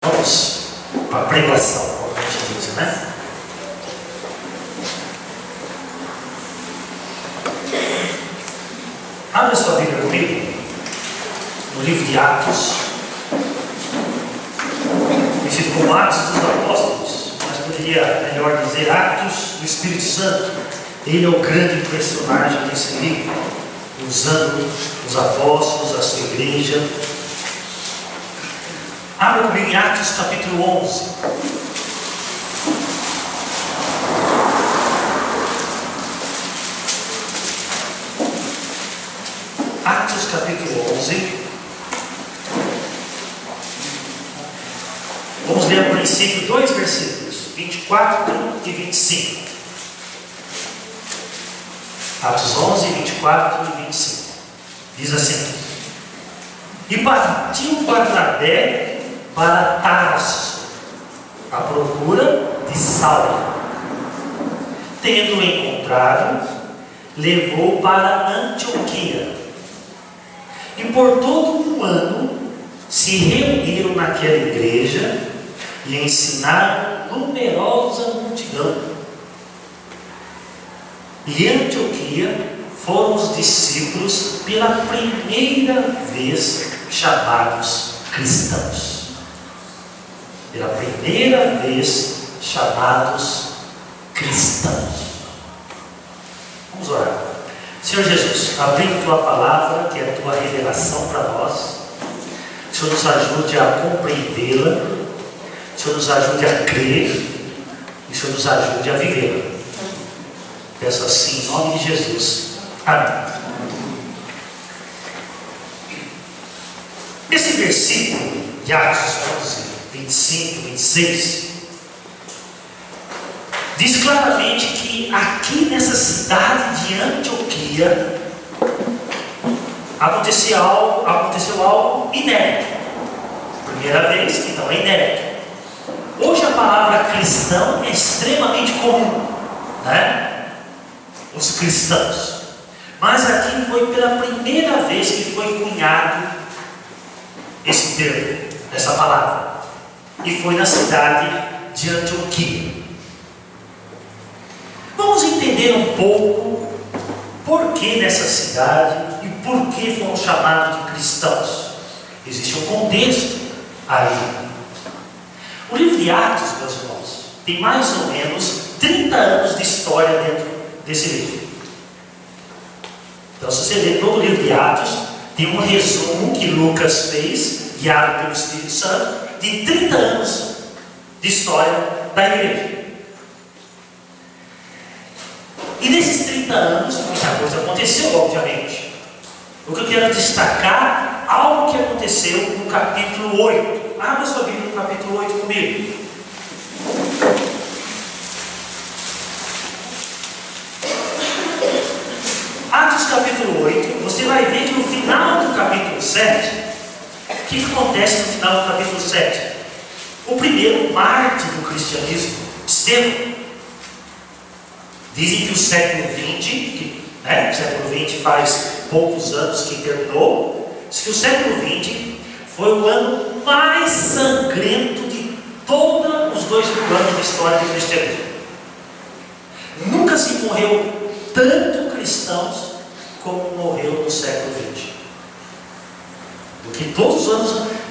Vamos para a pregação, como a gente diz, né? Abra sua Bíblia comigo, no livro de Atos, conhecido como Atos dos Apóstolos, mas poderia melhor dizer Atos do Espírito Santo. Ele é o grande personagem desse livro, usando os apóstolos, a sua igreja. Abra comigo em Atos capítulo 11. Atos capítulo 11. Vamos ler a princípio dois versículos, 24 e 25. Atos 11, 24 e 25. Diz assim: E partiu Barnabé para Tarso, à procura de Saulo. Tendo-o encontrado, levou para Antioquia. E por todo um ano se reuniram naquela igreja e ensinaram numerosa multidão. E em Antioquia foram os discípulos pela primeira vez chamados cristãos. Pela primeira vez chamados cristãos. Vamos orar. Senhor Jesus, abrindo tua palavra, que é a tua revelação para nós, o Senhor nos ajude a compreendê-la, o Senhor nos ajude a crer, e o Senhor nos ajude a vivê-la. Peço assim em nome de Jesus. Amém. Nesse versículo de Atos 11, 25, 26, diz claramente que aqui nessa cidade de Antioquia aconteceu algo inédito. Primeira vez, então é inédito. Hoje a palavra cristão é extremamente comum, né? Os cristãos. Mas aqui foi pela primeira vez que foi cunhado esse termo, essa palavra. E foi na cidade de Antioquia. Vamos entender um pouco por que nessa cidade e por que foram chamados de cristãos. Existe um contexto aí. O livro de Atos, meus irmãos, tem mais ou menos 30 anos de história dentro desse livro. Então, se você ler todo o livro de Atos, tem um resumo que Lucas fez, guiado pelo Espírito Santo, de 30 anos de história da igreja. E nesses 30 anos, muita coisa aconteceu, obviamente. O que eu quero destacar, algo que aconteceu no capítulo 8. Abra sua Bíblia no capítulo 8 comigo. Atos capítulo 8, você vai ver que no final do capítulo 7, o que acontece no final do capítulo 7? O primeiro mártir do cristianismo, Estevão. Dizem que o século XX, o século XX faz poucos anos que terminou, diz que o século XX foi o ano mais sangrento de todos os 2000 anos de história do cristianismo. Nunca se morreu tanto cristãos como morreu no século XX, do que todos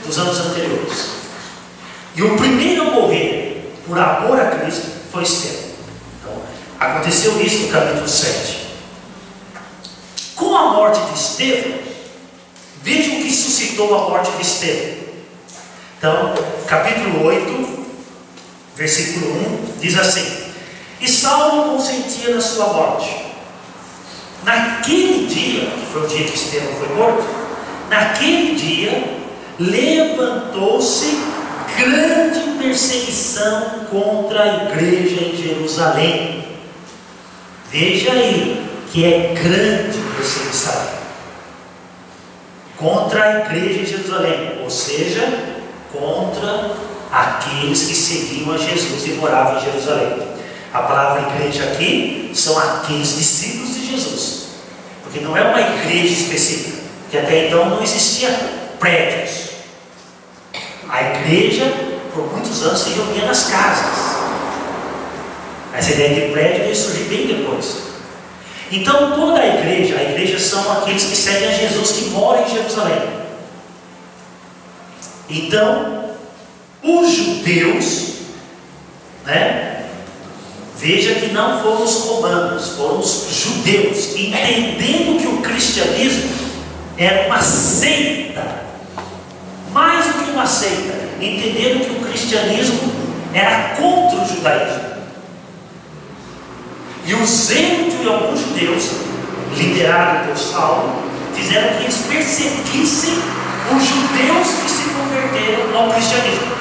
os anos anteriores. E o primeiro a morrer por amor a Cristo foi Estevão. Então, aconteceu isso no capítulo 7. Com a morte de Estevão, vejam o que suscitou a morte de Estevão. Então, capítulo 8, versículo 1, diz assim: E Saulo consentia na sua morte. Naquele dia, que foi o dia que Estevão foi morto, naquele dia levantou-se grande perseguição contra a igreja em Jerusalém. Veja aí que é grande perseguição contra a igreja em Jerusalém, ou seja, contra aqueles que seguiam a Jesus e moravam em Jerusalém. A palavra igreja aqui são aqueles discípulos de Jesus, porque não é uma igreja específica, que até então não existia prédios. A igreja por muitos anos se reunia nas casas. Essa ideia de prédio veio surgir bem depois. Então toda a igreja são aqueles que seguem a Jesus, que moram em Jerusalém. Então, os judeus, veja que não foram os romanos, foram os judeus, entendendo que o cristianismo era uma seita, mais do que uma seita, entendendo que o cristianismo era contra o judaísmo. E o zelo de alguns judeus, liderado por Saulo, fizeram que eles perseguissem os judeus que se converteram ao cristianismo.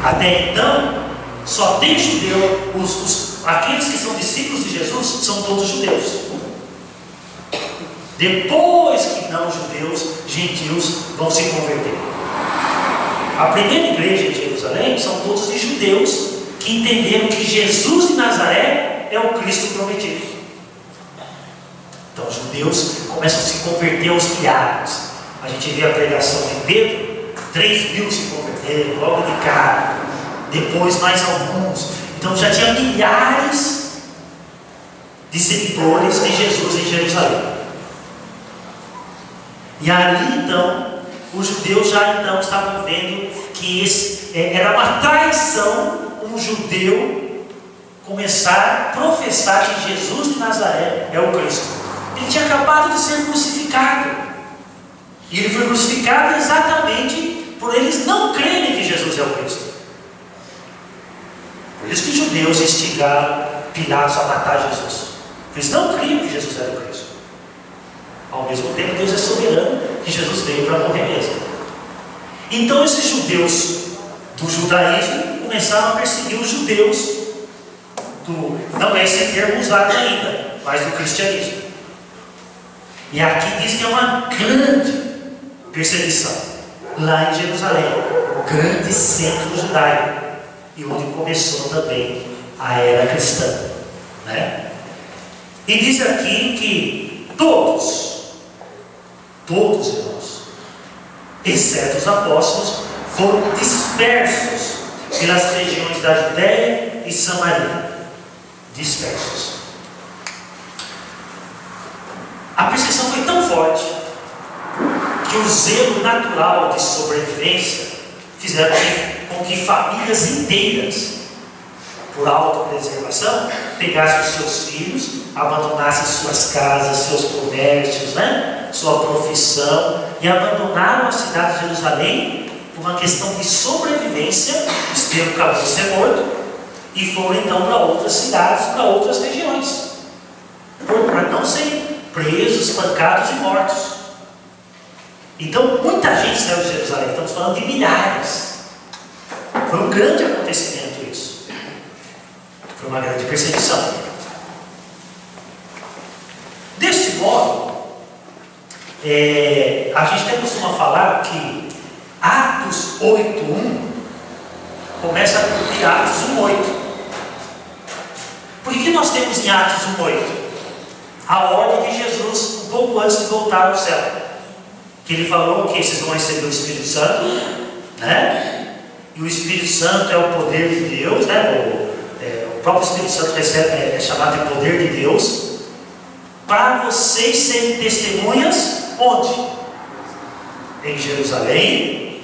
Até então, só tem judeu, aqueles que são discípulos de Jesus são todos judeus. Depois que não judeus, gentios vão se converter. A primeira igreja em Jerusalém são todos de judeus que entenderam que Jesus de Nazaré é o Cristo prometido. Então os judeus começam a se converter aos milhares. A gente vê a pregação de Pedro, 3.000 se converteram logo de cara, depois mais alguns. Então já tinha milhares de seguidores de Jesus em Jerusalém. E ali então, os judeus já então estavam vendo que era uma traição um judeu começar a professar que Jesus de Nazaré é o Cristo. Ele tinha acabado de ser crucificado. E ele foi crucificado exatamente por eles não crerem que Jesus é o Cristo. Por isso que os judeus instigaram Pilatos a matar Jesus. Eles não criam que Jesus era o Cristo. Ao mesmo tempo, Deus é soberano, que Jesus veio para morrer mesmo. Então esses judeus do judaísmo começaram a perseguir os judeus não é esse termo usado ainda, mas do cristianismo. E aqui diz que é uma grande perseguição lá em Jerusalém, o grande centro judaico, e onde começou também a era cristã, E diz aqui que todos irmãos, exceto os apóstolos, foram dispersos pelas regiões da Judéia e Samaria. Dispersos. A perseguição foi tão forte que o zelo natural de sobrevivência fizeram com que famílias inteiras, por autopreservação, pegassem os seus filhos, abandonassem suas casas, seus comércios, sua profissão, e abandonaram a cidade de Jerusalém por uma questão de sobrevivência. Estevão acabou de ser morto, e foram então para outras cidades, para outras regiões, para não serem presos, espancados e mortos. Então muita gente saiu de Jerusalém, estamos falando de milhares. Foi um grande acontecimento isso. Foi uma grande perseguição. Deste modo, a gente até costuma falar que Atos 8:1 começa a cumprir Atos 1:8. Por que nós temos em Atos 1:8 a ordem de Jesus um pouco antes de voltar ao céu? Que ele falou que vocês vão receber o Espírito Santo, E o Espírito Santo é o poder de Deus, O próprio Espírito Santo é chamado de poder de Deus, para vocês serem testemunhas onde? Em Jerusalém,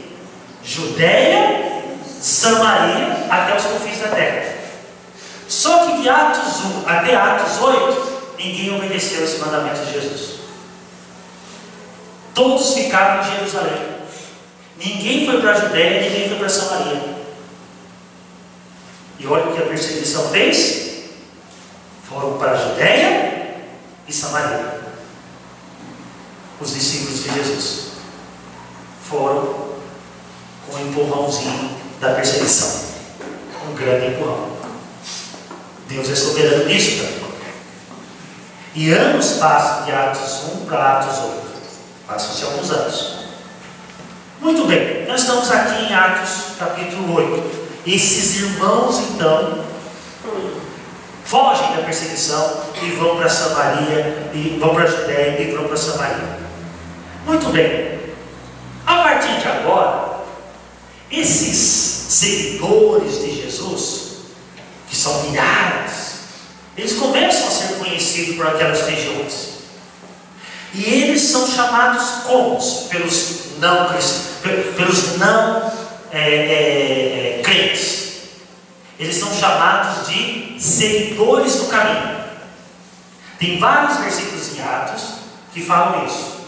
Judéia, Samaria, até os confins da terra. Só que de Atos 1 até Atos 8, ninguém obedeceu esse mandamento de Jesus. Todos ficaram em Jerusalém. Ninguém foi para a Judéia, ninguém foi para Samaria. E olha o que a perseguição fez. Foram para a Judéia e Samaria. Os discípulos de Jesus foram com um empurrãozinho da perseguição. Um grande empurrão. Deus é soberano nisso também. E anos passam de Atos 1 para Atos 8. Passam-se alguns anos. Muito bem, nós estamos aqui em Atos capítulo 8. Esses irmãos então fogem da perseguição e vão para Samaria, e vão para a Judéia e vão para Samaria. Muito bem. A partir de agora, esses seguidores de Jesus, que são milhares, eles começam a ser conhecidos por aquelas regiões. E eles são chamados como? Pelos não crentes. Eles são chamados de seguidores do caminho. Tem vários versículos em Atos que falam isso.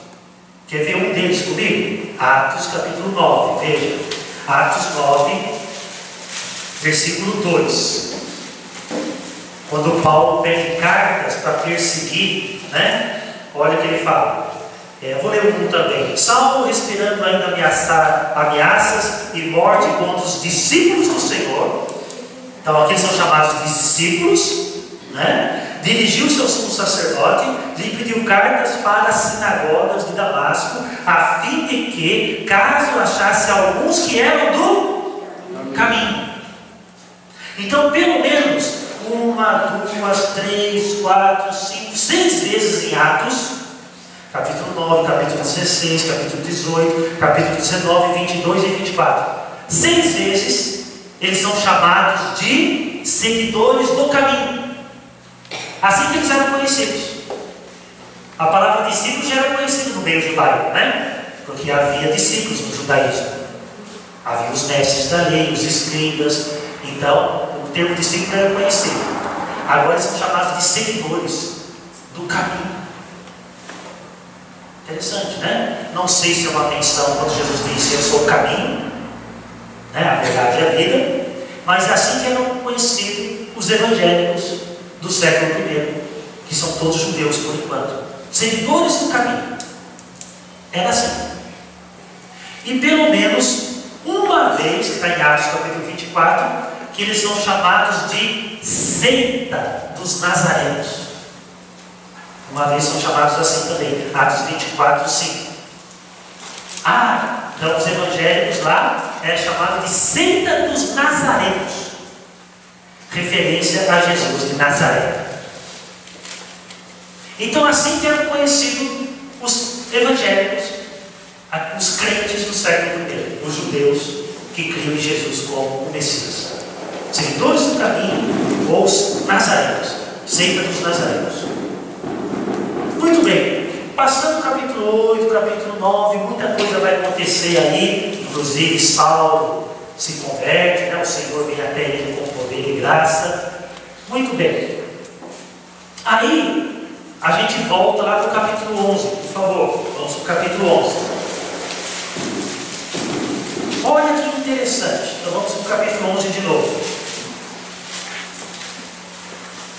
Quer ver um deles comigo? Atos capítulo 9. Veja, Atos 9, versículo 2. Quando Paulo pede cartas para perseguir, né? Olha o que ele fala. Eu vou ler um também. Saulo, respirando ainda ameaças e morte contra os discípulos do Senhor. Então aqui são chamados de discípulos, né? Dirigiu-se ao sumo sacerdote, lhe pediu cartas para as sinagogas de Damasco, a fim de que, caso achasse alguns que eram do caminho. Então, pelo menos 1, 2, 3, 4, 5, 6 vezes em Atos, capítulo 9, capítulo 16, capítulo 18, capítulo 19, 22 e 24. 6 vezes eles são chamados de seguidores do caminho. Assim que eles eram conhecidos. A palavra discípulo já era conhecida no meio judaico, né? Porque havia discípulos no judaísmo. Havia os mestres da lei, os escribas. Então, o termo discípulo era conhecido. Agora eles são chamados de seguidores do caminho. Interessante, né? Não sei se é uma menção quando Jesus disse: eu sou o caminho, né? A verdade e a vida. Mas é assim que eram conhecidos os evangélicos do século I, que são todos judeus por enquanto, seguidores do caminho. Era assim. E pelo menos uma vez, que está em Atos capítulo 24, que eles são chamados de seita dos nazarenos. Uma vez são chamados assim também, Atos 24, 5. Então os evangélicos lá é chamado de seita dos nazarenos, referência a Jesus de Nazaré. Então assim que eram conhecidos os evangélicos, os crentes do século I, os judeus que criam em Jesus como o Messias, seguidores do caminho, ou os nazarenos, seita dos nazarenos. Muito bem, passando o capítulo 8, capítulo 9, muita coisa vai acontecer aí, inclusive Saulo se converte, né? O Senhor vem até ele com poder e graça. Muito bem. Aí a gente volta lá para o capítulo 11, por favor. Vamos para o capítulo 11. Olha que interessante. Então vamos para o capítulo 11 de novo.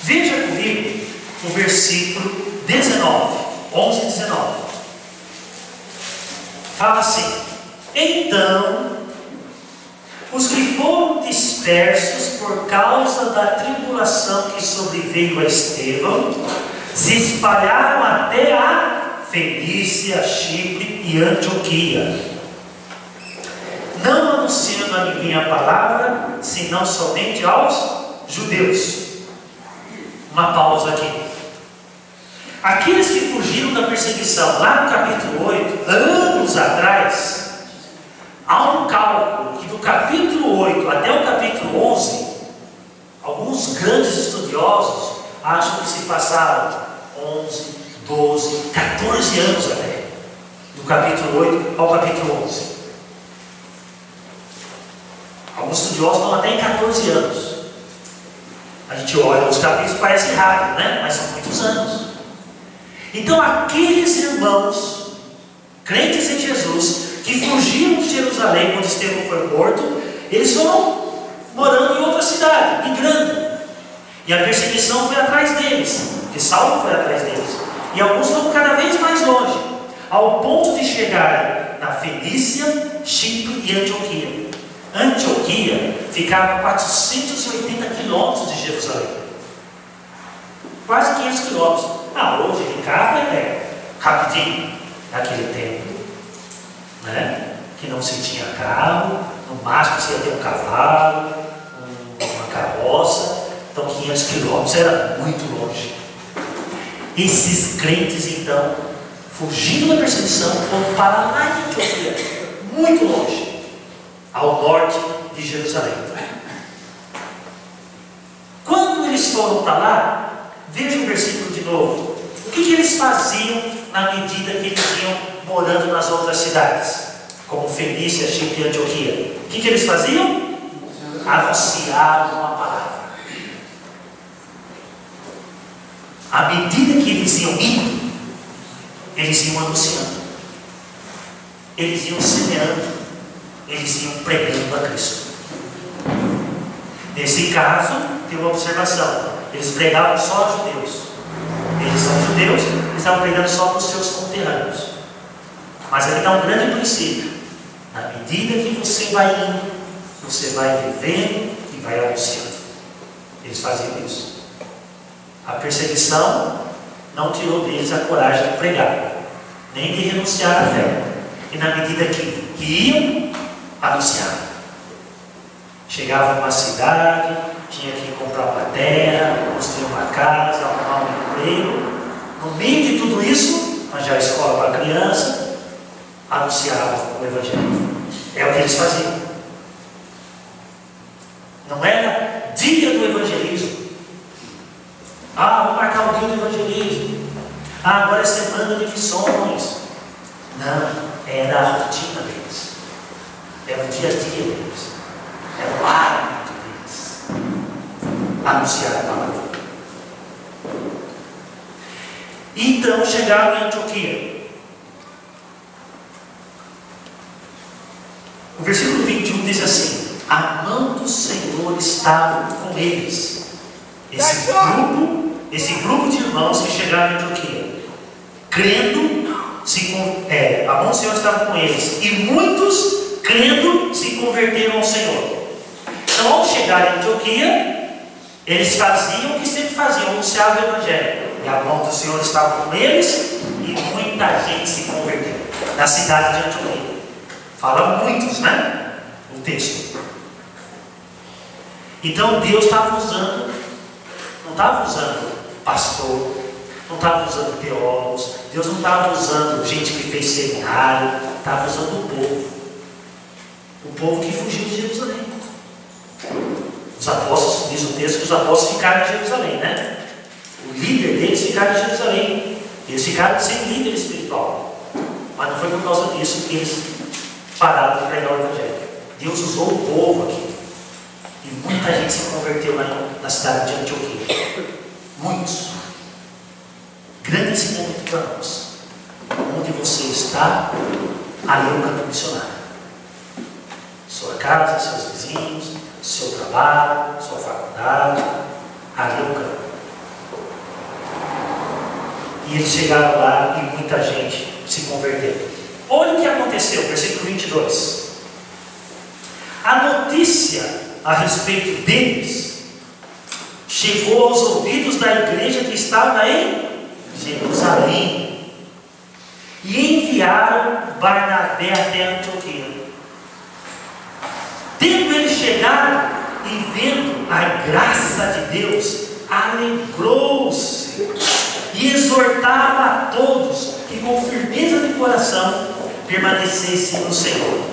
Veja comigo o versículo 19. 11 e 19. Fala assim: então os que foram dispersos por causa da tribulação que sobreveio a Estevão se espalharam até a Fenícia, Chipre e Antioquia, não anunciando a ninguém a palavra, senão somente aos judeus. Uma pausa aqui. Aqueles que fugiram da perseguição, lá no capítulo 8, anos atrás, há um cálculo que do capítulo 8 até o capítulo 11, alguns grandes estudiosos acham que se passaram 11, 12, 14 anos até, do capítulo 8 ao capítulo 11. Alguns estudiosos estão até em 14 anos. A gente olha os capítulos, parece rápido, né? Mas são muitos anos. Então aqueles irmãos, crentes em Jesus, que fugiram de Jerusalém quando Estevão foi morto, eles foram morando em outra cidade, migrando. E a perseguição foi atrás deles, porque Saulo foi atrás deles. E alguns foram cada vez mais longe, ao ponto de chegarem na Fenícia, Chipre e Antioquia. Antioquia ficava a 480 quilômetros de Jerusalém. Quase 500 quilômetros. Hoje de carro é rapidinho. Naquele tempo, né, que não se tinha carro, no máximo você ia ter um cavalo, uma carroça. Então 500 quilômetros era muito longe. Esses crentes então, fugindo da perseguição, foram para lá em Antioquia, muito longe, ao norte de Jerusalém. Quando eles foram para lá, veja o versículo de novo. O que eles faziam na medida que eles iam morando nas outras cidades, como Fenícia, Chipre e Antioquia? O que eles faziam? Anunciavam a palavra. À medida que eles iam indo, eles iam anunciando, eles iam semeando, eles iam pregando a Cristo. Nesse caso, tem uma observação: eles pregavam só a judeus. Eles são judeus, eles estavam pregando só para os seus conterrâneos. Mas aqui está um grande princípio: na medida que você vai indo, você vai vivendo e vai anunciando. Eles faziam isso. A perseguição não tirou deles a coragem de pregar, nem de renunciar à fé. E na medida que iam, anunciavam. Chegavam numa cidade, tinha que comprar uma terra, construir uma casa, arrumar um emprego. No meio de tudo isso, arranjar escola para criança, anunciavam o Evangelho. É o que eles faziam. Não era dia do evangelismo. Vamos marcar o dia do evangelismo. Agora é semana de missões. Não, era a rotina deles. Era o dia a dia deles. Era o hábito deles. Anunciar a palavra. Então chegaram em Antioquia. O versículo 21 diz assim: a mão do Senhor estava com eles. Esse grupo de irmãos que chegaram em Antioquia, crendo, a mão do Senhor estava com eles, e muitos, crendo, se converteram ao Senhor. Então, ao chegar em Antioquia, eles faziam o que sempre faziam, anunciavam o Evangelho. E a mão do Senhor estava com eles, e muita gente se converteu na cidade de Antioquia. Fala muitos, né? O texto. Então Deus estava usando, não estava usando pastor, não estava usando teólogos, Deus não estava usando gente que fez seminário, estava usando o povo que fugiu de Jerusalém. Os apóstolos, diz o texto que os apóstolos ficaram em Jerusalém, né? O líder deles ficaram em Jerusalém. Eles ficaram sem líder espiritual. Mas não foi por causa disso que eles pararam de pregar o Evangelho. Deus usou o povo aqui. E muita gente se converteu lá na cidade de Antioquia. Muitos. Grande ensinamento para nós. Onde você está, ali é o campo missionário. Sua casa, seus vizinhos, seu trabalho, sua faculdade, ali é o campo. E eles chegaram lá e muita gente se converteu. Olha o que aconteceu, versículo 22. A notícia a respeito deles chegou aos ouvidos da igreja que estava em Jerusalém, e enviaram Barnabé até Antioquia. Tendo ele chegado e vendo a graça de Deus, alegrou-se e exortava a todos que com firmeza de coração permanecessem no Senhor,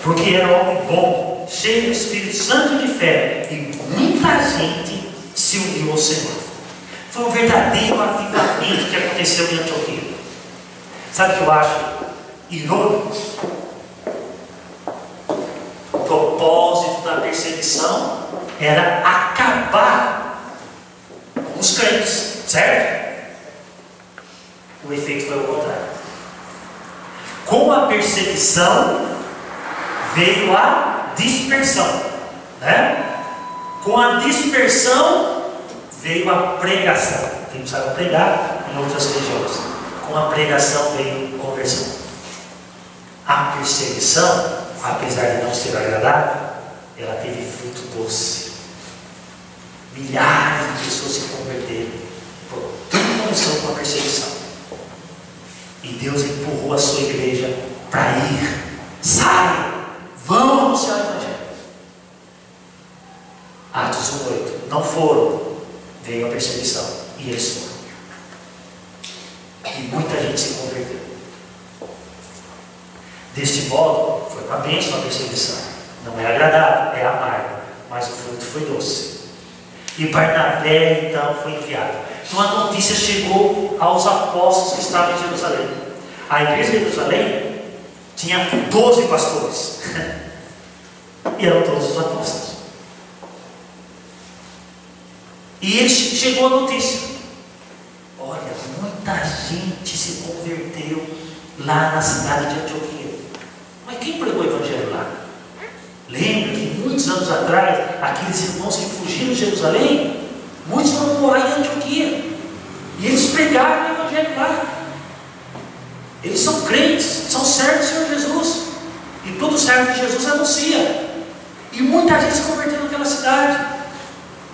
porque era homem bom, cheio do Espírito Santo e de fé, e muita gente se uniu ao Senhor. Foi um verdadeiro avivamento que aconteceu em Antioquia. Sabe o que eu acho irônico? O propósito da perseguição era acabar com os crentes, certo? O efeito foi o contrário. Com a perseguição veio a dispersão, né? Com a dispersão veio a pregação. Quem precisava pregar em outras regiões. Com a pregação veio conversão. A perseguição, apesar de não ser agradável, ela teve fruto doce. Milhares de pessoas se converteram. Tudo começou com a perseguição. E Deus empurrou a sua igreja para ir. Sai! Vão anunciar o Evangelho. Atos 1:8. Não foram. Veio a perseguição. E eles foram. E muita gente se converteu. Deste modo, foi uma bênção a perseguição. Não é agradável, é amargo, mas o fruto foi doce. E Barnabé então foi enviado. Então a notícia chegou aos apóstolos que estavam em Jerusalém. A igreja de Jerusalém tinha 12 pastores. E eram todos os apóstolos. E ele chegou a notícia. Olha, muita gente se converteu lá na cidade de Antioquia. Mas quem pregou o evangelho lá? Lembra que muitos anos atrás, aqueles irmãos que fugiram de Jerusalém, muitos foram morar em Antioquia. E eles pregaram o evangelho lá. Eles são crentes, são servos do Senhor Jesus. E todo servo de Jesus anuncia. E muita gente se converteu naquela cidade.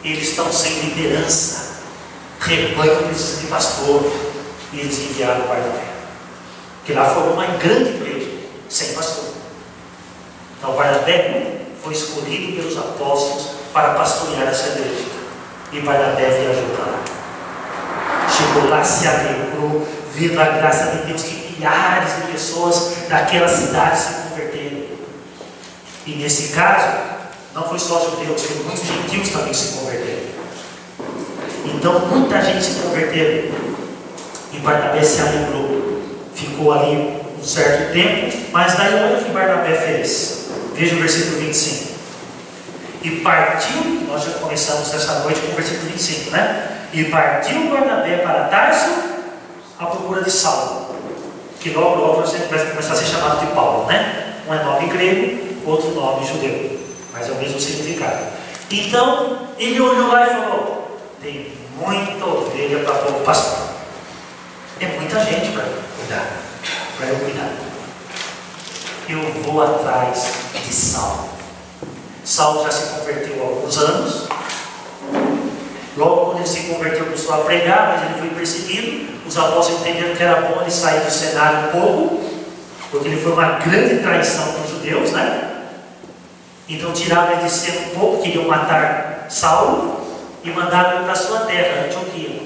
Eles estão sem liderança. Rebanho precisa de pastor. E eles enviaram o Barnabé. Porque lá foi uma grande igreja, sem pastor. Então Barnabé foi escolhido pelos apóstolos para pastorear essa igreja. E Barnabé viajou para lá. Chegou lá, se alegrou, vendo a graça de Deus, que milhares de pessoas daquela cidade se converteram. E nesse caso, não foi só judeus, foi muitos gentios também que se converteram. Então muita gente se converteu. E Barnabé se alegrou. Ficou ali um certo tempo, mas daí olha o que Barnabé fez. Veja o versículo 25. E partiu, nós já começamos essa noite com o versículo 25, né? E partiu Barnabé para Tarso à procura de Saulo, que logo vai começar a ser chamado de Paulo, né? Um é nome grego, outro nome judeu, mas é o mesmo significado. Então ele olhou lá e falou: tem muita ovelha para pouco pastor. É muita gente para cuidar, para eu cuidar. Eu vou atrás de Saulo. Saulo já se converteu há alguns anos. Logo quando ele se converteu, começou a pregar, mas ele foi perseguido. Os apóstolos entenderam que era bom ele sair do cenário um pouco, porque ele foi uma grande traição para os judeus, né? Então tiraram ele de cena um pouco, queriam matar Saulo e mandaram ele para a sua terra, Antioquia,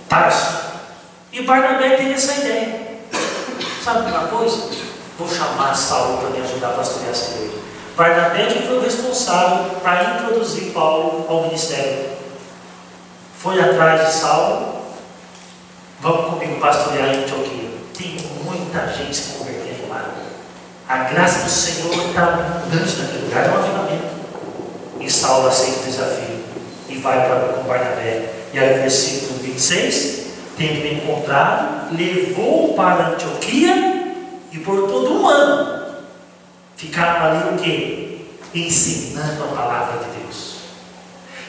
Tarso. E Barnabé teve essa ideia. Sabe uma coisa? Vou chamar Saulo para me ajudar a pastorear essa igreja. Barnabé que foi o responsável para introduzir Paulo ao ministério. Foi atrás de Saulo. Vamos comigo pastorear em Antioquia. Tem muita gente se convertendo lá. A graça do Senhor está abundante naquele lugar, é um avivamento. E Saulo aceita o desafio e vai com Barnabé. E aí o versículo 26, tendo encontrado, levou para Antioquia. E por todo um ano ficaram ali o quê? Ensinando a palavra de Deus,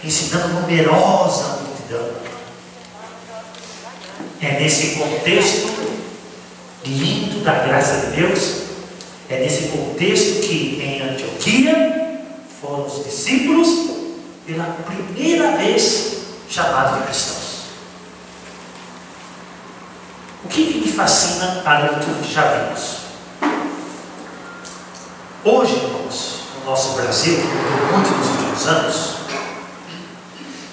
ensinando numerosa multidão. É nesse contexto lindo da graça de Deus, é nesse contexto que em Antioquia foram os discípulos pela primeira vez chamados de cristãos. O que me fascina, além de tudo que já vimos? Hoje, irmãos, no nosso Brasil, que mudou muito nos últimos anos,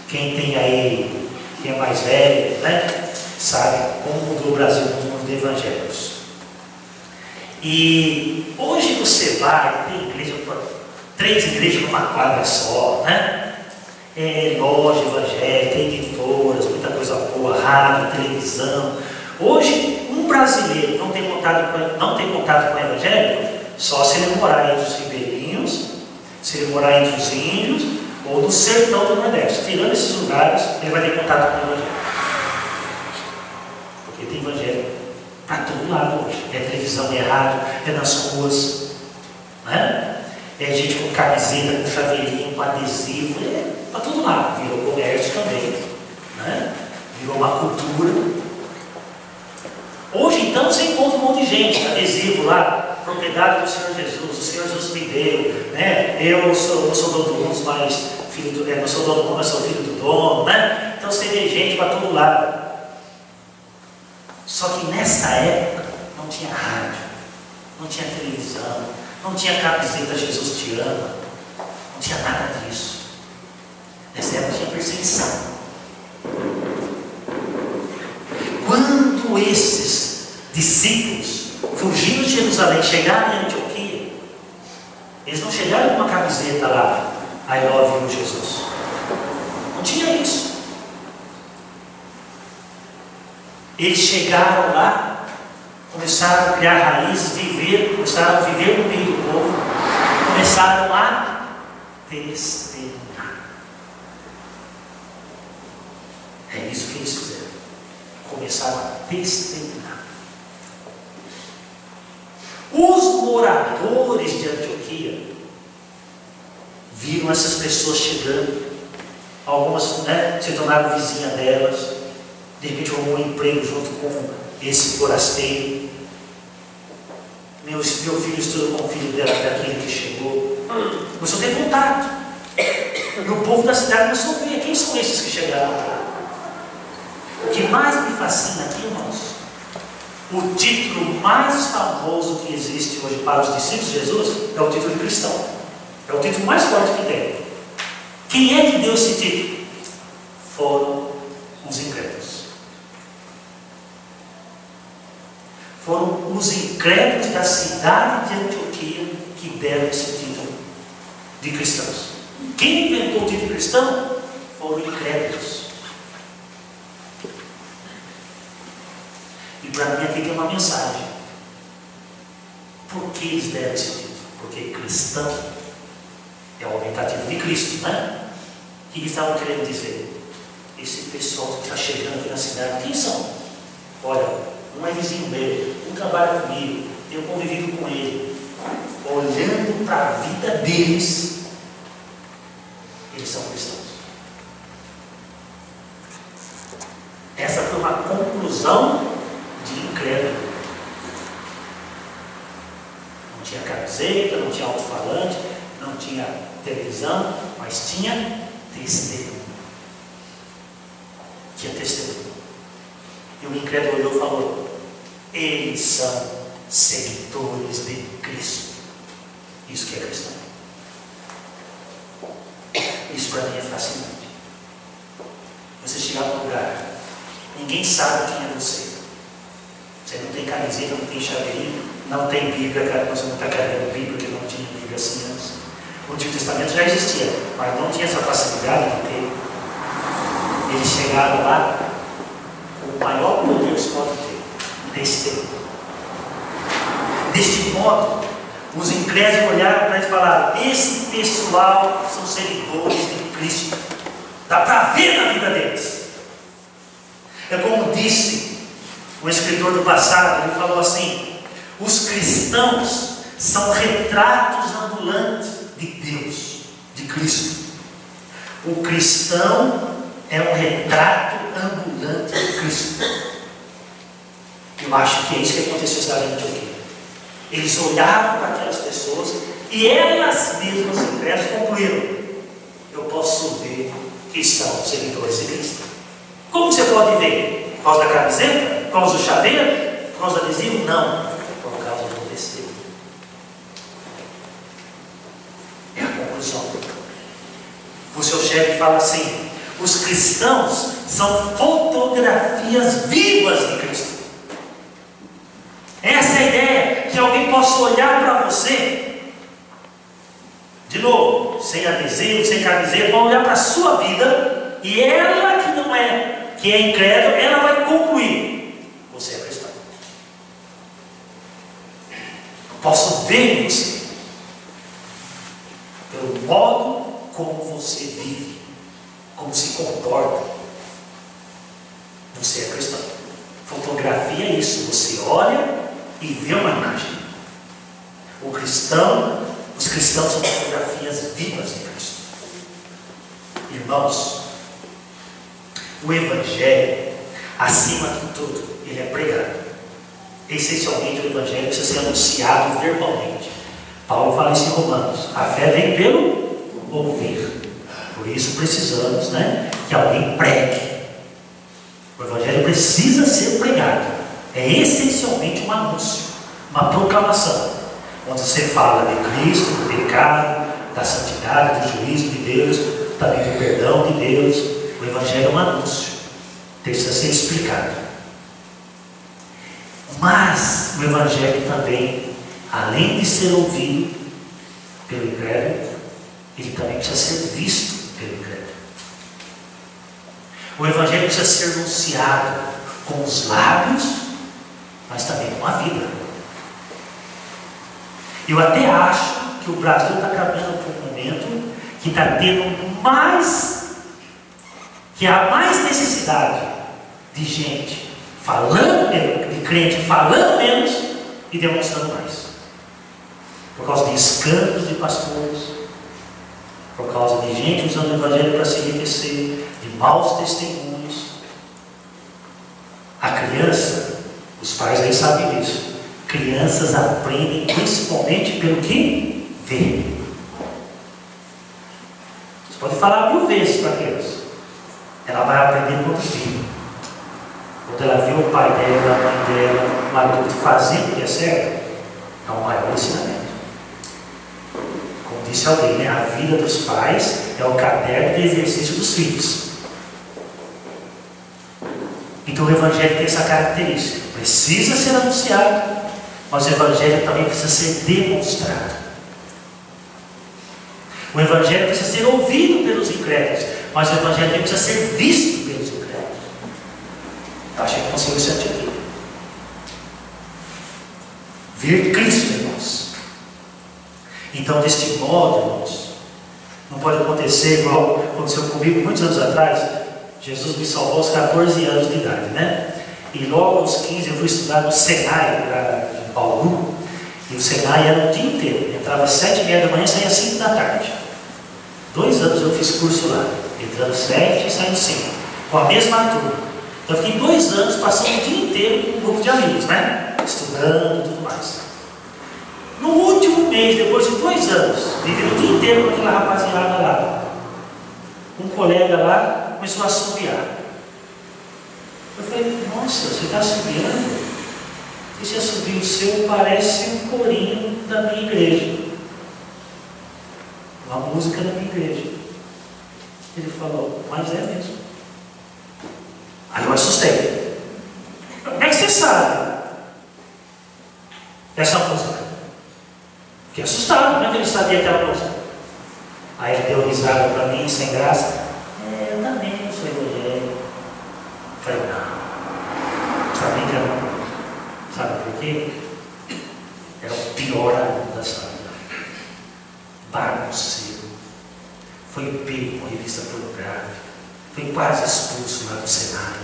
quem tem aí, quem é mais velho, né, sabe como mudou o Brasil no mundo de evangélicos. E hoje você vai, tem igreja, 3 igrejas numa quadra só, né? Loja evangélica, editoras, muita coisa boa, rádio, televisão. Hoje, um brasileiro não tem contato com o evangelho só se ele morar entre os ribeirinhos, se ele morar entre os índios ou no sertão do Nordeste. Tirando esses lugares, ele vai ter contato com o evangelho. Porque tem evangelho para todo lado hoje. É televisão, é rádio, é nas ruas, né? É gente com camiseta, com chaveirinho, com adesivo, para todo lado. Virou comércio também, né? Virou uma cultura. Hoje então você encontra um monte de gente, adesivo lá, propriedade do Senhor Jesus, o Senhor Jesus me deu, né? Eu sou dono do mundo, mas filho do, não sou dono do mundo, mas sou filho do dono, né? Então você vê gente para todo lado. Só que nessa época não tinha rádio, não tinha televisão, não tinha camiseta Jesus te ama, não tinha nada disso. Nessa época tinha perseguição. Quando esses discípulos, fugindo de Jerusalém, chegaram em Antioquia, eles não chegaram com uma camiseta lá, I love you, Jesus. Não tinha isso. Eles chegaram lá, começaram a criar raízes, começaram a viver no meio do povo, começaram a testemunhar. É isso que eles fizeram. Começaram a testemunhar. Os moradores de Antioquia viram essas pessoas chegando. Algumas se tornaram vizinha delas. De repente arrumou um emprego junto com esse forasteiro. Meu filho estudou com o filho dela, daquele que chegou. Começou a ter contato. E o povo da cidade começou a ver quem são esses que chegaram lá. O que mais me fascina aqui, irmãos, o título mais famoso que existe hoje para os discípulos de Jesus é o título de cristão. É o título mais forte que tem. Quem é que deu esse título? Foram os incrédulos. Foram os incrédulos da cidade de Antioquia que deram esse título de cristãos. Quem inventou o título de cristão? Foram incrédulos. E para mim aqui tem uma mensagem. Por que eles deram esse título? Porque cristão é o aumentativo de Cristo, né? O que eles estavam querendo dizer? Esse pessoal que está chegando aqui na cidade, quem são? Olha, um é vizinho meu, um trabalha comigo, tenho convivido com ele. Olhando para a vida deles, eles são cristãos. Essa foi uma conclusão de incrédulo. Não tinha camiseta, não tinha alto-falante, não tinha televisão, mas tinha testemunho. Tinha testemunho. E o incrédulo olhou e falou: eles são seguidores de Cristo. Isso que é cristão. Isso para mim é fascinante. Você chegar num lugar, ninguém sabe quem é você. Você não tem camiseta, não tem chaveirinho, não tem Bíblia, você não está carregando Bíblia, porque não tinha Bíblia assim antes. O Antigo Testamento já existia, mas não tinha essa facilidade de ter. Eles chegaram lá com o maior poder que eles podem ter, testemunho. Deste modo, os incrédulos olharam para eles e falaram: esse pessoal são seguidores de Cristo. Dá para ver na vida deles. É como disse o escritor do passado, ele falou assim: os cristãos são retratos ambulantes de Deus, de Cristo. O cristão é um retrato ambulante de Cristo. Eu acho que é isso que aconteceu na Antioquia. Eles olharam para aquelas pessoas e elas mesmas, incrédulas, concluíram: eu posso ver que são seguidores de Cristo. Como você pode ver? Por causa da camiseta? Por causa do chaveiro? Por causa do adesivo? Não. Por causa do testemunho. É a conclusão. O seu chefe fala assim: os cristãos são fotografias vivas de Cristo. Essa é a ideia, que alguém possa olhar para você, de novo, sem adesivo, sem camiseta, vai olhar para a sua vida, e ela que não é, que é incrédula, ela vai concluir: você é cristão. Eu posso ver você pelo modo como você vive, como se comporta. Você é cristão. Fotografia é isso, você olha e vê uma imagem. Os cristãos são fotografias vivas de Cristo. Irmãos, o Evangelho, acima de tudo, ele é pregado. Essencialmente o Evangelho precisa ser anunciado verbalmente. Paulo fala isso em Romanos: a fé vem pelo ouvir. Por isso precisamos, que alguém pregue. O Evangelho precisa ser pregado. É essencialmente um anúncio, uma proclamação, onde você fala de Cristo, do pecado, da santidade, do juízo de Deus, também do perdão de Deus. O Evangelho é um anúncio, precisa ser explicado. Mas o Evangelho também, além de ser ouvido pelo incrédulo, ele também precisa ser visto pelo incrédulo. O Evangelho precisa ser anunciado com os lábios, mas também com a vida. Eu até acho que o Brasil está caminhando para um momento que está tendo que há mais necessidade de gente falando, de crente falando menos e demonstrando mais. Por causa de escândalos de pastores, por causa de gente usando o Evangelho para se enriquecer, de maus testemunhos. A criança, os pais aí sabem disso, crianças aprendem principalmente pelo que vê. Você pode falar 1000 vezes para a criança, ela vai aprender quando vê. Quando ela vê o pai dela, a mãe dela, um adulto fazendo o que é certo, é o maior ensinamento. Como disse alguém, né? A vida dos pais é o caderno de exercício dos filhos. Então o Evangelho tem essa característica. Precisa ser anunciado, mas o Evangelho também precisa ser demonstrado. O Evangelho precisa ser ouvido pelos incrédulos, mas o Evangelho também precisa ser visto pelos incrédulos. Eu achei que conseguiu isso aqui. Ver Cristo em nós. Então, deste modo, irmãos, não pode acontecer igual aconteceu comigo muitos anos atrás. Jesus me salvou aos 14 anos de idade, né? E logo aos 15 eu fui estudar no Senai, em Bauru. E o Senai era o dia inteiro. Entrava às 7h30 da manhã e saía às 5 da tarde. 2 anos eu fiz curso lá. Entrando às 7 e saindo 5. Com a mesma turma. Então eu fiquei 2 anos passando o dia inteiro com um grupo de amigos, né? Estudando e tudo mais. No último mês, depois de 2 anos, vivendo o dia inteiro com aquela rapaziada lá, um colega lá começou a assobiar. Eu falei, nossa, você está assobiando? Esse assobio seu parece um corinho da minha igreja. Uma música da minha igreja. Ele falou, mas é mesmo. Aí eu assustei. Como é que você sabe essa música? Fiquei assustado, como é que ele sabia aquela música? Aí ele deu risada para mim, sem graça. Eu também não sou evangélico. Falei, não. Está brincando? Sabe por quê? Era o pior aluno da sala. Bagunceiro. Foi pego com revista pornográfica. Foi quase expulso lá do Senai.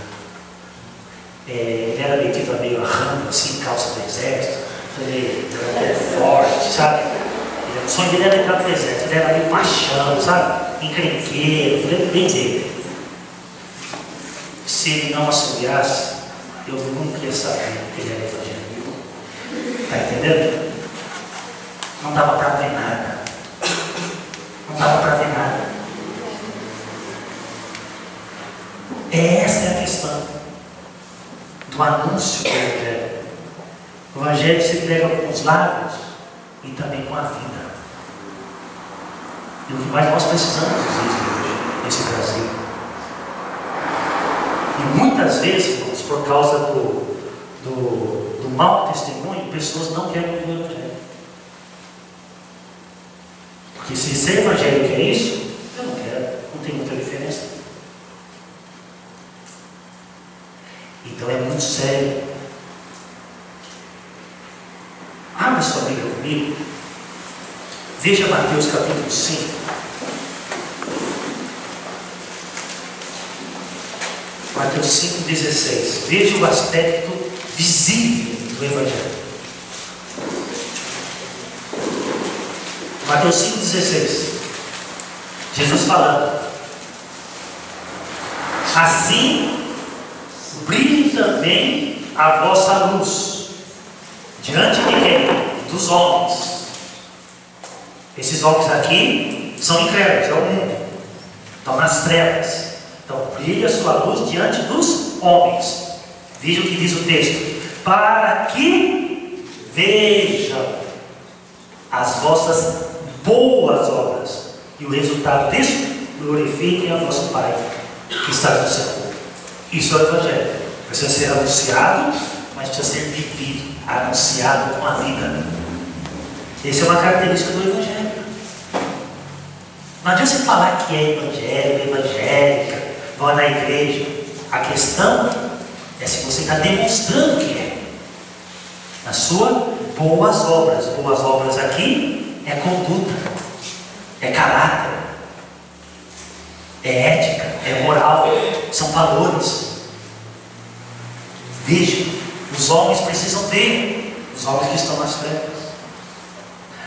Ele era metido a meio a rampa, assim, calça do exército. Ele era forte, sabe? O sonho dele era entrar no exército. Ele era meio machão, sabe? Encrenqueiro. Falei bem dele. Se ele não assobiasse, eu nunca ia saber que ele era evangélico. Está entendendo? Não dava para ver nada. Não dava para ver nada. Essa é a questão do anúncio do Evangelho. O Evangelho se prega com os lábios e também com a vida. E o que mais nós precisamos dizer hoje, nesse Brasil. E muitas vezes, irmãos, por causa do mau testemunho, pessoas não querem ouvir o Evangelho. Porque se ser evangélico é isso, eu não quero, não tem muita diferença. Então é muito sério. Abra sua Bíblia comigo. Veja Mateus capítulo 5. Mateus 5,16. Veja o aspecto visível do Evangelho. Mateus 5,16. Jesus falando. Assim, brilhe também a vossa luz diante de quem? Dos homens. Esses homens aqui são incrédulos, é o mundo. Estão nas trevas. Então brilhe a sua luz diante dos homens. Veja o que diz o texto. Para que vejam as vossas boas obras e o resultado disso glorifiquem a vosso Pai que está no céu. Isso é o Evangelho. Precisa ser anunciado, mas precisa ser vivido, anunciado com a vida. Essa é uma característica do Evangelho. Não adianta você falar que é evangélico, evangélica, vai na igreja. A questão é se você está demonstrando que é. Na sua boas obras. Boas obras aqui é conduta, é caráter, é ética, é moral, são valores. Veja, os homens precisam ver, os homens que estão nas trevas.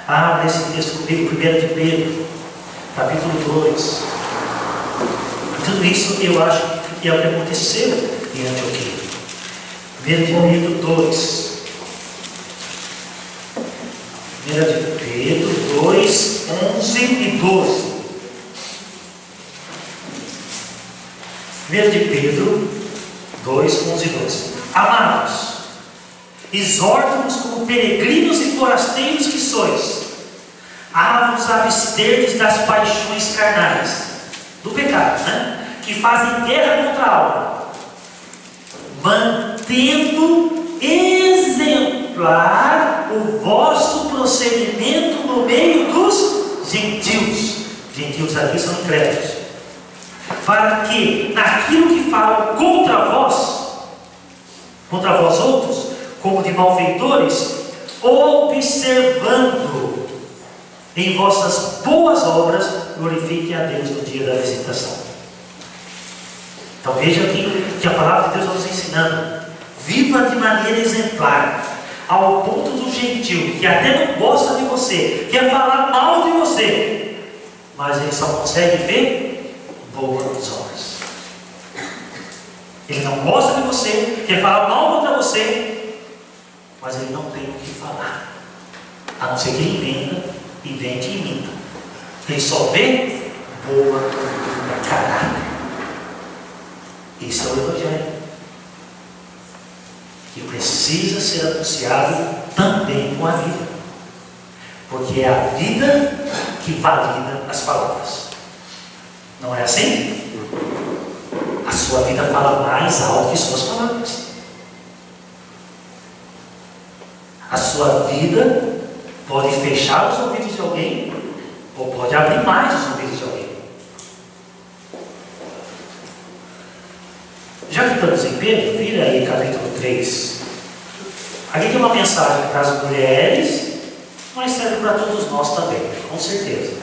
Abre esse texto comigo, 1 de Pedro, capítulo 2. E tudo isso eu acho que é o que aconteceu em Antioquia. 1 de Pedro 2. 1 de Pedro 2, 11 e 12. 1 de Pedro 2, 11 e 12. Amados, exorto-vos como peregrinos e forasteiros que sois, a vos absterdes das paixões carnais, do pecado, né? Que fazem guerra contra a alma, mantendo exemplar o vosso procedimento no meio dos gentios. Gentios ali são incrédulos. Para que, naquilo que falam contra vós outros, como de malfeitores, observando em vossas boas obras, glorifiquem a Deus no dia da visitação. Então veja aqui que a palavra de Deus está nos ensinando. Viva de maneira exemplar, ao ponto do gentil, que até não gosta de você, quer falar mal de você, mas ele só consegue ver boas obras. Ele não gosta de você, quer falar mal contra você, mas ele não tem o que falar, a não ser que ele invente e imita. Ele só vê boa caráter. Esse é o Evangelho, que precisa ser anunciado também com a vida, porque é a vida que valida as palavras. Não é assim? A sua vida fala mais alto que suas palavras. A sua vida pode fechar os ouvidos de alguém, ou pode abrir mais os ouvidos de alguém. Já que estamos em Pedro, vira aí capítulo 3. Aqui tem uma mensagem para as mulheres, mas serve para todos nós também, com certeza.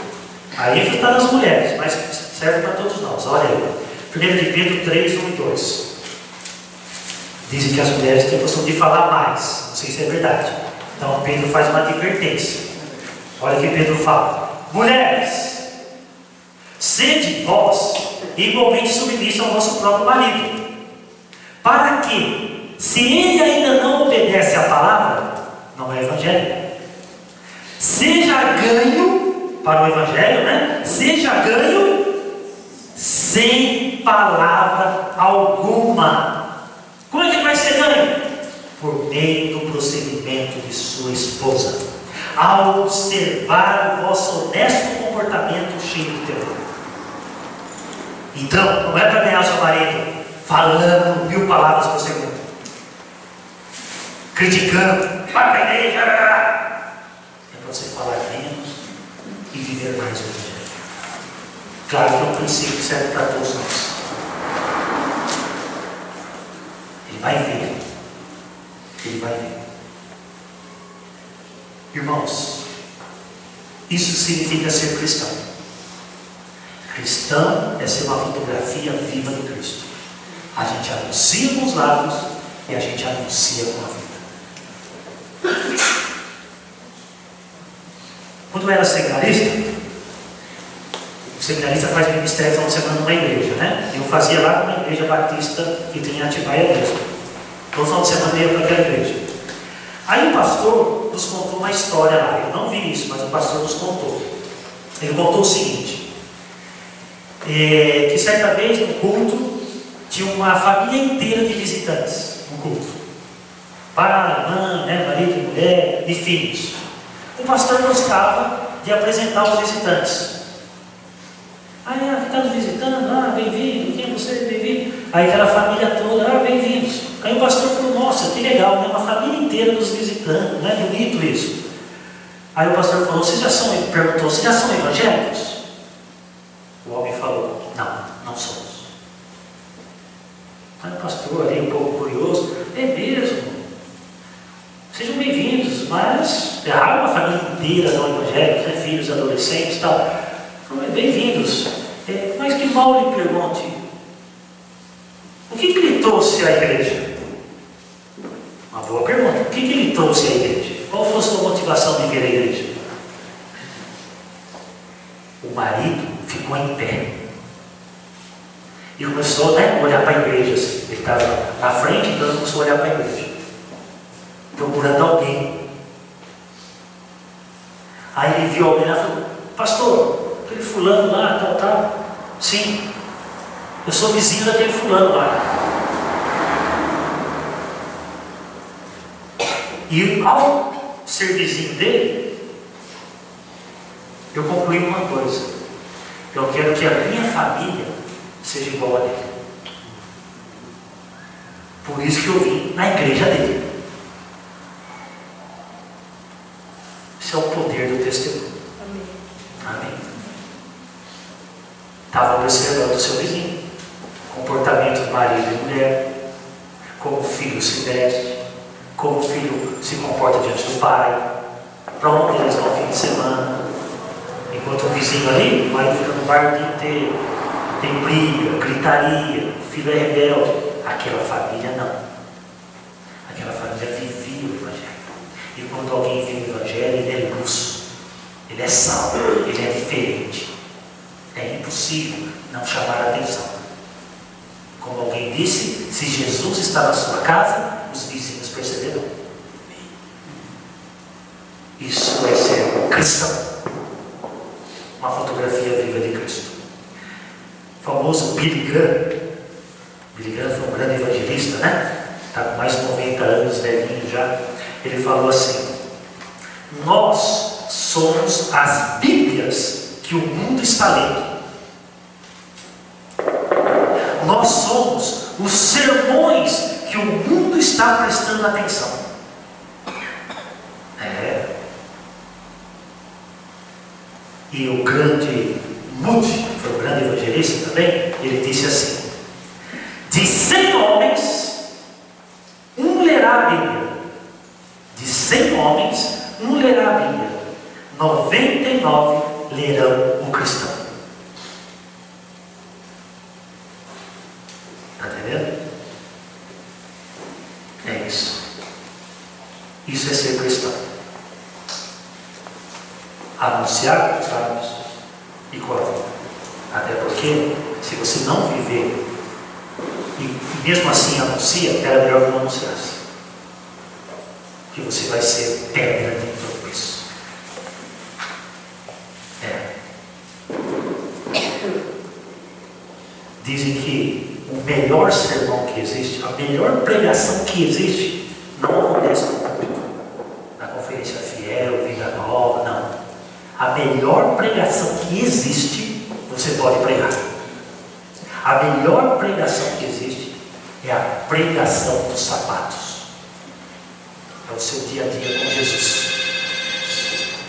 Aí está nas mulheres, mas serve para todos nós. Olha aí, 1 de Pedro 3, 1 e 2. Dizem que as mulheres têm costume de falar mais. Não sei se é verdade. Então Pedro faz uma advertência. Olha o que Pedro fala: mulheres, sede vós igualmente submissas ao vosso próprio marido, para que, se ele ainda não obedece à palavra, não é evangelho, seja ganho para o evangelho, né? Seja ganho sem palavra alguma. Como é que vai ser ganho? Por meio do procedimento de sua esposa, ao observar o vosso honesto comportamento cheio de temor. Então, não é para ganhar o seu marido falando 1000 palavras por segundo, criticando, vai para a igreja. É para você falar menos e viver mais o evangelho. Claro que é um princípio que serve para todos nós. Ele vai ver. Ele vai ver. Irmãos, isso significa ser cristão. Cristão é ser uma fotografia viva de Cristo. A gente anuncia com os lábios e a gente anuncia com a vida. Quando eu era seminarista, o seminarista faz ministério final de semana numa igreja, né? Eu fazia lá numa igreja batista que tem em Atibaia mesmo. Todo final de semana eu ia para aquela igreja. Aí o pastor nos contou uma história lá. Eu não vi isso, mas o pastor nos contou. Ele contou o seguinte: que certa vez no culto tinha uma família inteira de visitantes no culto. Pai, mãe, né, marido, mulher e filhos. O pastor gostava de apresentar os visitantes. Aí, está nos visitando, bem-vindo, quem é você? Bem-vindo. Aí aquela família toda, bem-vindos. Aí o pastor falou, nossa, que legal, né? Uma família inteira nos visitando, não é bonito isso? Aí o pastor falou, perguntou, vocês já são evangélicos? O homem falou, não somos. Aí o pastor ali, um pouco curioso, é mesmo? Sejam bem-vindos, mas é raro uma família inteira não evangélica, né? Filhos, adolescentes e tal. Falou, bem-vindos. Mas que mal lhe pergunte, o que lhe trouxe à igreja? Uma boa pergunta. O que lhe trouxe à igreja? Qual foi a sua motivação de vir à igreja? O marido ficou em pé e começou a olhar para a igreja assim. Ele estava na frente, então ele começou a olhar para a igreja, procurando alguém. Aí ele viu alguém lá e falou, pastor, aquele fulano lá, tal. Sim, eu sou vizinho daquele fulano lá. E ao ser vizinho dele, eu concluí uma coisa: eu quero que a minha família seja igual a dele. Por isso que eu vim na igreja dele. Esse é o poder do testemunho. Amém. Estava observando o seu vizinho, comportamento de marido e mulher, como o filho se veste, como o filho se comporta diante do pai, para onde eles vão no fim de semana. Enquanto o vizinho ali, o marido fica no bar o dia inteiro, tem briga, gritaria, o filho é rebelde. Aquela família não. Aquela família vivia o evangelho. E quando alguém vive o evangelho, ele é luz, ele é sal, ele é diferente. É impossível não chamar a atenção. Como alguém disse, se Jesus está na sua casa, os vizinhos perceberão. Isso é ser um cristão. Uma fotografia viva de Cristo. O famoso Billy Graham. Billy Graham foi um grande evangelista, né? Está com mais de 90 anos, velhinho já. Ele falou assim: nós somos as Bíblias que o mundo está lendo. Nós somos os sermões que o mundo está prestando atenção. E o grande Moody, que foi um grande evangelista também, ele disse assim: de 100 homens, um lerá a Bíblia. De 100 homens, um lerá a Bíblia. 99 lerão o cristão. Está entendendo? É isso. Isso é ser cristão. Anunciar os lábios e com a vida. Até porque, se você não viver e mesmo assim anuncia, era melhor que não anunciasse. Que você vai ser pedra de tropeço. Dizem que o melhor sermão que existe, a melhor pregação que existe, não acontece no público, na conferência fiel, vida nova, não. A melhor pregação que existe, você pode pregar. A melhor pregação que existe é a pregação dos sapatos. É o seu dia a dia com Jesus.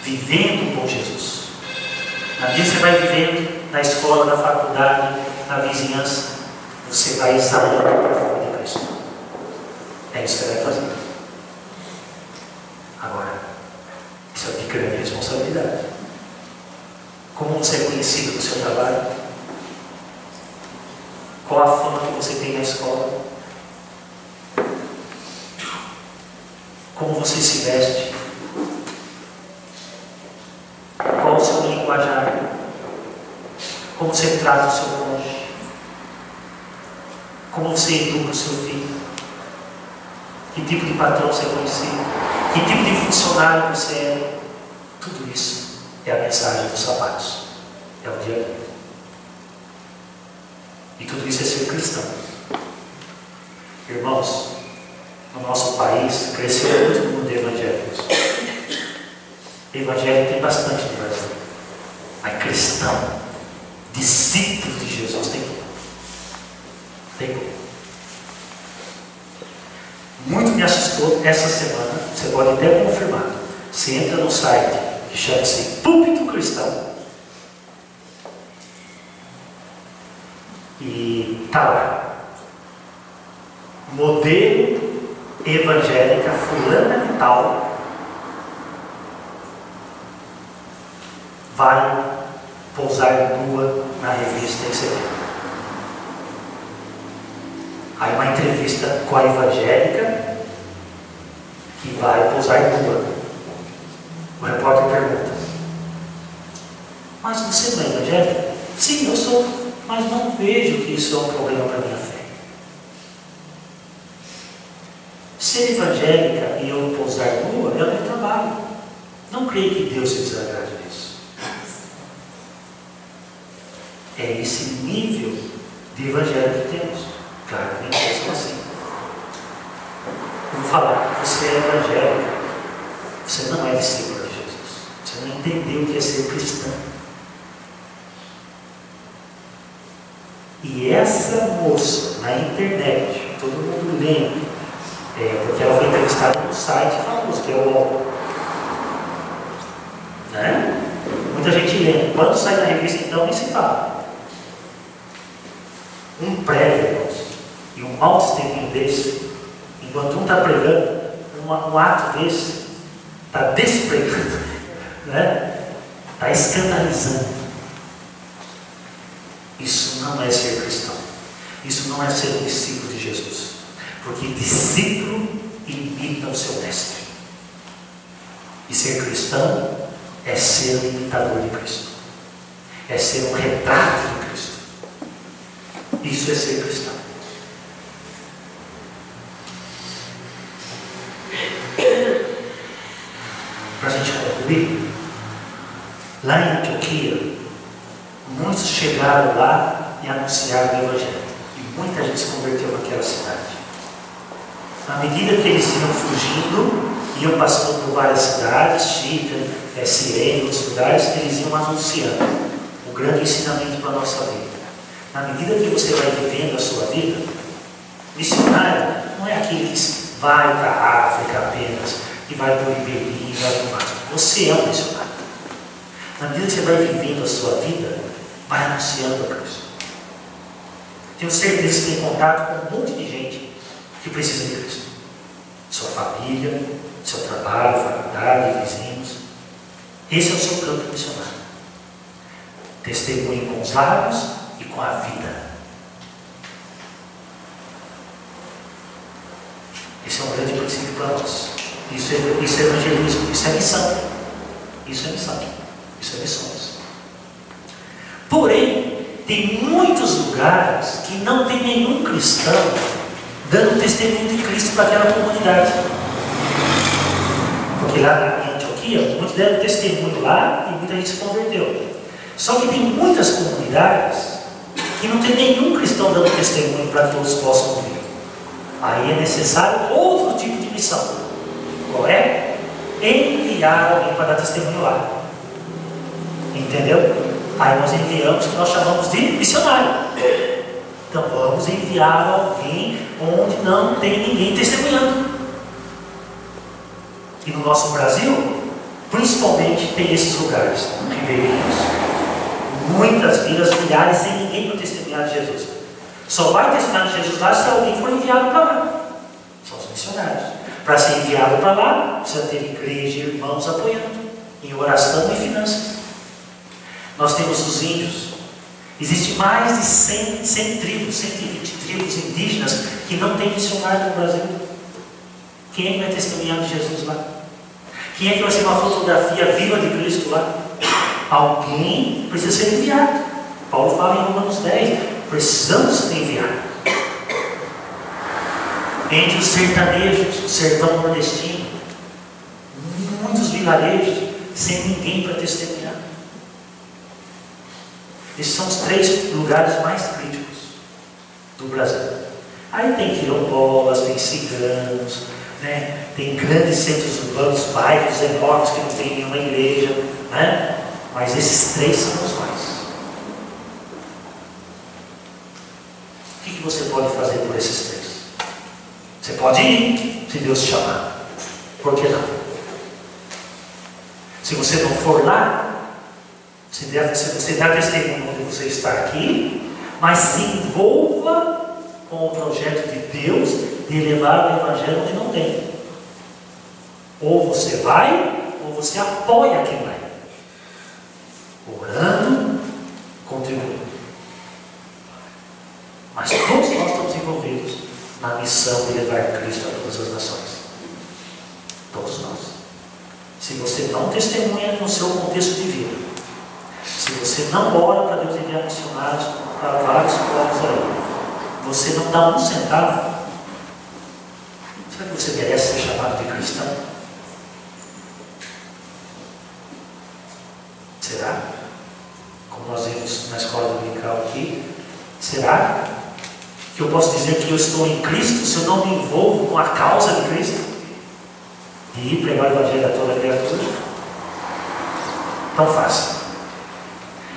Vivendo com Jesus. Na medida que você vai vivendo, na escola, na faculdade, na vizinhança, você vai exalando o perfume de Cristo. É isso que você vai fazer. Agora, isso é de grande responsabilidade. Como você é conhecido no seu trabalho? Qual a fama que você tem na escola? Como você se veste? Qual o seu linguajar? Como você trata o seu cônjuge? Como você educa o seu filho? Que tipo de patrão você é conhecido? Que tipo de funcionário você é? Tudo isso é a mensagem dos sapatos. É o dia a dia. E tudo isso é ser cristão. Irmãos, no nosso país cresceu muito o mundo de evangélicos. Evangélico tem bastante no Brasil. Mas cristão, discípulo de Jesus, tem pouco. Muito me assustou essa semana, você pode até confirmar. Você entra no site que chama-se Púlpito Cristão e está lá. Modelo evangélica fulana de tal vai pousar nua na revista em setembro. Aí uma entrevista com a evangélica que vai pousar nua. O repórter pergunta: mas você não é evangélica? Sim, eu sou, mas não vejo que isso é um problema para a minha fé. Ser evangélica e eu pousar nua é o meu trabalho. Não creio que Deus se desagrade disso. É esse nível de evangelho que temos. Claro, nem todos assim. Vou falar, você é evangélica, você não é discípulo de Jesus. Você não entendeu o que é ser cristão. E essa moça na internet, todo mundo lembra, porque ela foi entrevistada no site famoso, que é o UOL. Né? Muita gente lembra. Quando sai na revista, então, nem se fala. Um prédio, irmãos, e um mau testemunho desse, enquanto um está pregando, um ato desse está despregando, né? Está escandalizando. Isso não é ser cristão. Isso não é ser um discípulo de Jesus. Porque discípulo imita o seu mestre. E ser cristão é ser um imitador de Cristo. É ser um retrato de Cristo. Isso é ser cristão. Para a gente concluir, lá em Antioquia, muitos chegaram lá e anunciaram o Evangelho. E muita gente se converteu naquela cidade. À medida que eles iam fugindo, iam passando por várias cidades, Chipre, Cirene, outros lugares, eles iam anunciando o grande ensinamento para a nossa vida. Na medida que você vai vivendo a sua vida, missionário não é aquele que vai para a África apenas, que vai para o Ribeirinho, vai para o mar. Você é um missionário. Na medida que você vai vivendo a sua vida, vai anunciando a Cristo. Tenho certeza que tem contato com um monte de gente que precisa de Cristo. Sua família, seu trabalho, faculdade, vizinhos. Esse é o seu campo missionário. Testemunhe com os lábios e com a vida. Esse é um grande princípio para nós. Isso é evangelismo, isso é missão. Isso é missão. Isso é missões. Porém, tem muitos lugares que não tem nenhum cristão dando testemunho de Cristo para aquela comunidade. Porque lá em Antioquia, muitos deram testemunho lá e muita gente se converteu. Só que tem muitas comunidades que não tem nenhum cristão dando testemunho para que todos possam ouvir. Aí é necessário outro tipo de missão. Qual é? Enviar alguém para dar testemunho lá. Entendeu? Aí nós enviamos o que nós chamamos de missionário. Então vamos enviar alguém onde não tem ninguém testemunhando. E no nosso Brasil, principalmente, tem esses lugares, ribeirinhos, muitas vidas, milhares, sem ninguém para testemunhar de Jesus. Só vai testemunhar de Jesus lá se alguém for enviado para lá. São os missionários. Para ser enviado para lá, precisa ter igreja e irmãos apoiando, em oração e finanças. Nós temos os índios. Existem mais de 100 tribos, 120 tribos indígenas que não tem missionário no Brasil. Quem é que vai testemunhar de Jesus lá? Quem é que vai ser uma fotografia viva de Cristo lá? Alguém precisa ser enviado. Paulo fala em Romanos 10, precisamos enviar. Entre os sertanejos, o sertão nordestino, muitos vilarejos, sem ninguém para testemunhar. Esses são os 3 lugares mais críticos do Brasil. Aí tem quilombolas, tem ciganos, né? Tem grandes centros urbanos, bairros enormes que não tem nenhuma igreja, né? Mas esses 3 são os mais. O que você pode fazer por esses 3? Você pode ir, se Deus te chamar. Por que não? Se você não for lá, você dá testemunho onde você está aqui, mas se envolva com o projeto de Deus de levar o Evangelho onde não tem. Ou você vai, ou você apoia quem vai. Orando, contribuindo. Mas todos nós estamos envolvidos na missão de levar Cristo a todas as nações. Todos nós. Se você não testemunha no seu contexto de vida, se você não ora para Deus enviar missionários para vários povos aí, você não dá um centavo, será que você merece ser chamado de cristão? Será? Como nós vimos na escola dominical aqui, será que eu posso dizer que eu estou em Cristo se eu não me envolvo com a causa de Cristo? De ir pregar o Evangelho a toda criatura? Tão fácil.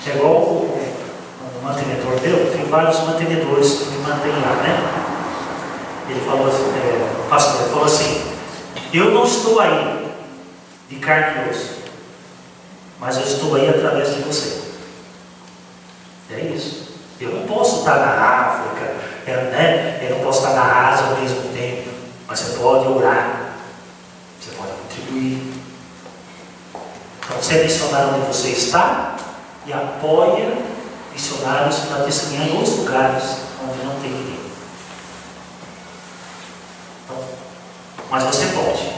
É igual o mantenedor meu, tem vários mantenedores que me mantêm lá, né? Ele falou assim, o pastor falou assim: eu não estou aí de carne e osso, mas eu estou aí através de você. É isso. Eu não posso estar na África, eu não posso estar na Ásia ao mesmo tempo, mas você pode orar. Você pode contribuir. Então você é missionário onde você está e apoia missionários para testemunhar em outros lugares onde não tem ninguém. Então, mas você pode.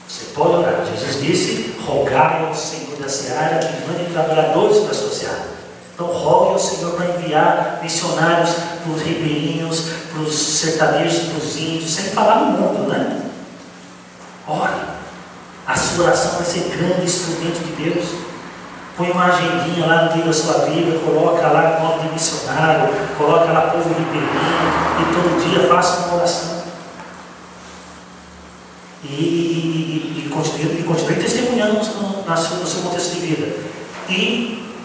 Você pode orar. Jesus disse: rogai ao Senhor da seara que mande trabalhadores para a sua seara. Então rogue ao Senhor para enviar missionários para os ribeirinhos, para os sertanejos, para os índios, sem falar no mundo, né? Ore, a sua oração vai ser grande instrumento de Deus. Põe uma agendinha lá no meio da sua Bíblia, coloca lá o nome de missionário, coloca lá povo ribeirinho, e todo dia faça uma oração. E continue testemunhando no seu contexto de vida. E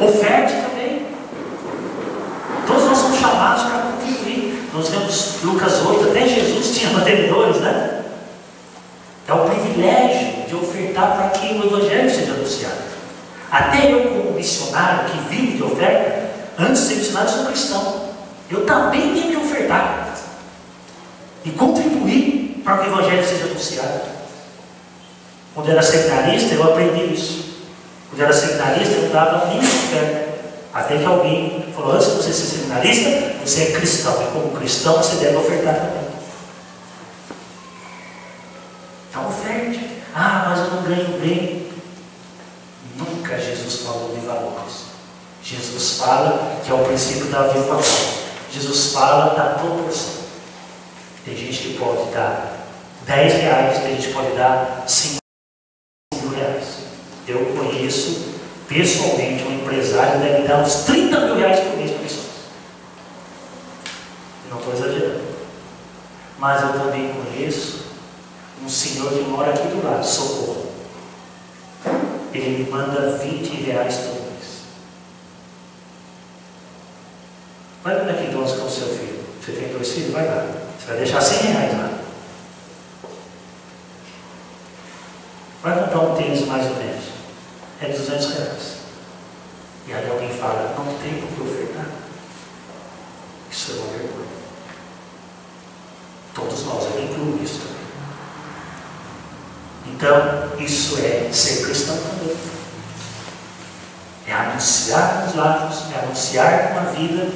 oferte também. Todos nós somos chamados para contribuir. Nós vemos Lucas 8, até Jesus tinha mantenedores, né? É o privilégio de ofertar para que o Evangelho seja anunciado. Até eu, como missionário que vivo de oferta, antes de ser missionário, sou cristão. Eu também tenho que ofertar e contribuir para que o Evangelho seja anunciado. Quando eu era seminarista, eu aprendi isso. Quando eu era seminarista, eu dava a minha oferta. Até que alguém falou: antes de você ser seminarista, você é cristão. E como cristão, você deve ofertar também. Então oferte. Ah, mas eu não ganho bem. Nunca Jesus falou de valores. Jesus fala que é o princípio da vida valor. Jesus fala da proporção. Tem gente que pode dar R$10, tem gente que pode dar R$5.000. Eu conheço pessoalmente um empresário que deve dar uns R$30.000 por mês para missões. Não estou exagerando. Mas eu também conheço um senhor que mora aqui do lado, Socorro. Ele me manda R$20 todo mês. Vai no McDonald's com o seu filho. Você tem 2 filhos? Vai lá. Você vai deixar R$100 lá. Vai comprar um tênis mais ou menos. É R$200. E aí alguém fala: não tem o que ofertar. Isso é uma vergonha. Todos nós, eu incluo isso também. Então, isso é ser cristão também. É anunciar nos lábios, é anunciar com a vida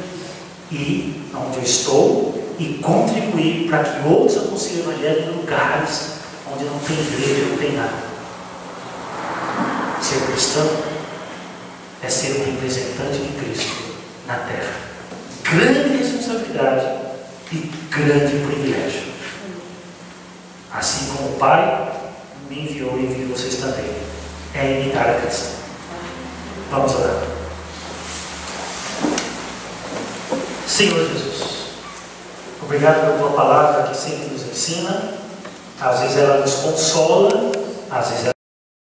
e onde eu estou e contribuir para que outros anunciem o Evangelho em lugares onde não tem igreja, não tem nada. Ser cristão é ser um representante de Cristo na terra. Grande responsabilidade e grande privilégio. Assim como o Pai me enviou e enviou vocês também. É imitar a Cristo. Vamos orar. Senhor Jesus, obrigado pela tua palavra que sempre nos ensina. Às vezes ela nos consola, às vezes ela